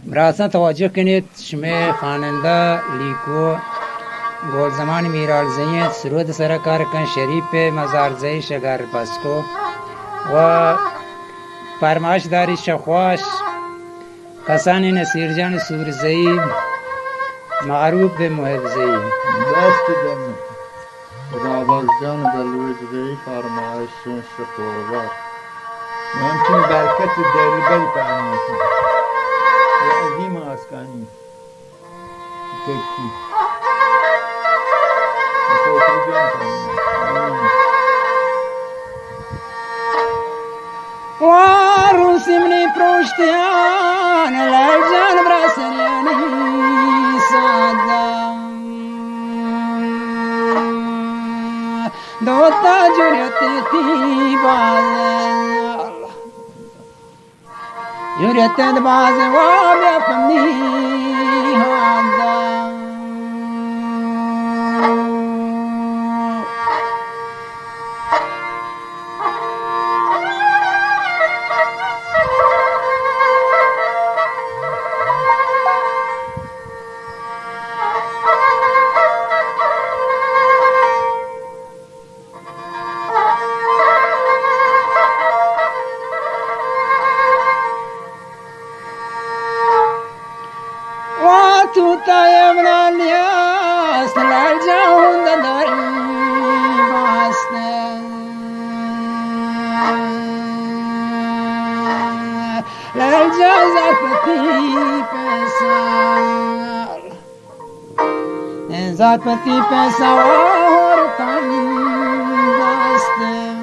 براسان توجه کنید شمه خواننده لیکو گل زمان میرالزین سرود سرکار کن شریف مزارزی شگر بسکو و فرمایش داری شخواش کسانی نصیرجان سورزی معروف به محبزی دست دم رابرجان بلوزی فرمایش شخوار همچنین برکت دلبری فرمایش و عظیم آسکانی تکی خاطر جان وروسی منی پروشتیان لجان براسریانی سادم دوتا جوریتی تی بازه جوریتی بازه و بیافنی هادم توتا يمنا الياس للجون داري باستن للجوزة فتي بسال ذات فتي بسال كان باستن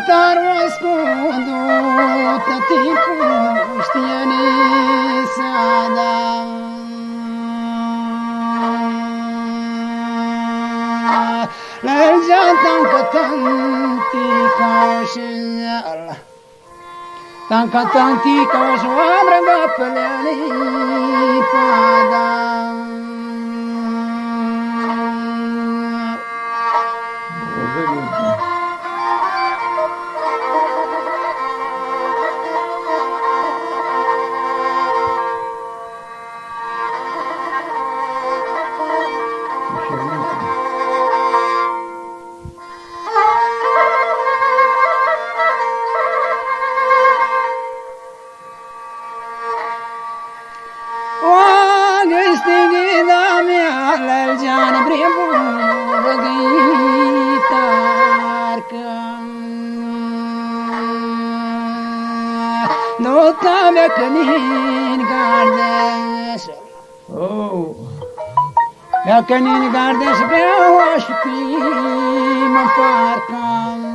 Tar waskudu tati pushtiani sada Lerjatan katanti kaushiyal Tankatanti kaushwamra gapalani padam Kanin gardes bewash pi maparkam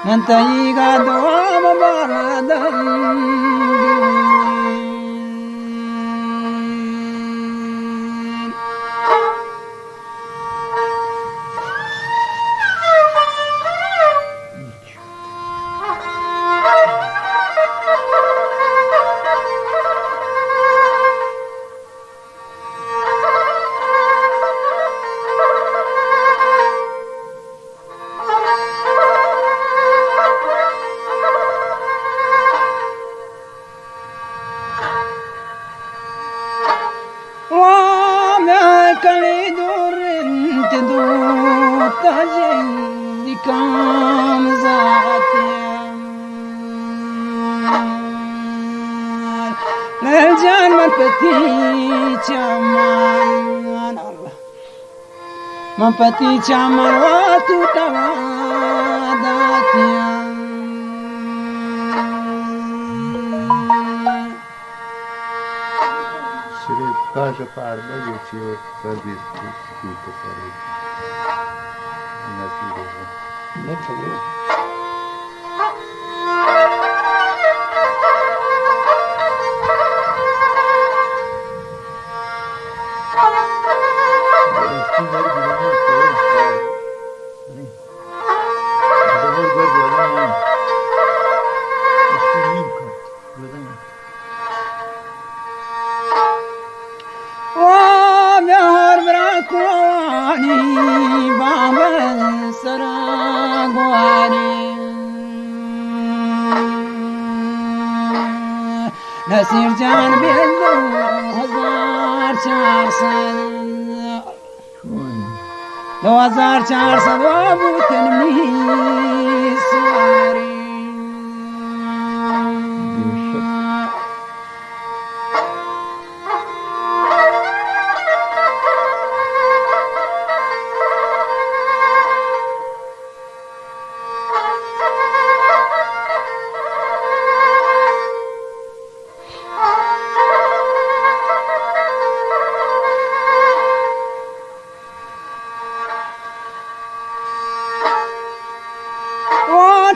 Nantayiga doa baladam كلي دور انت دو تجي كام زاتي للجان من فتي چامان الله من فتي چامان واتو تواداتي Kaže parda geçi o tabi kutu parayı. Nasıl olur? Ne tabii? Eskiler güvenlik koyuyor. Adamlar böyle ya. Eskiler böyle. وبهر براكواني بابا سراغواني نسير جان بيلو هزار چارسد 2400 وابو تنمي سواري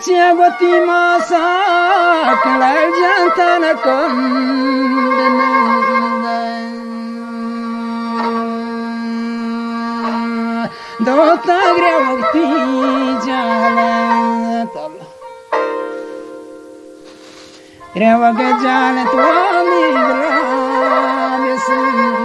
Ciagotti masa kelal jantana kondena dota grevakti jalan tal grevak jalan tu ami bla besin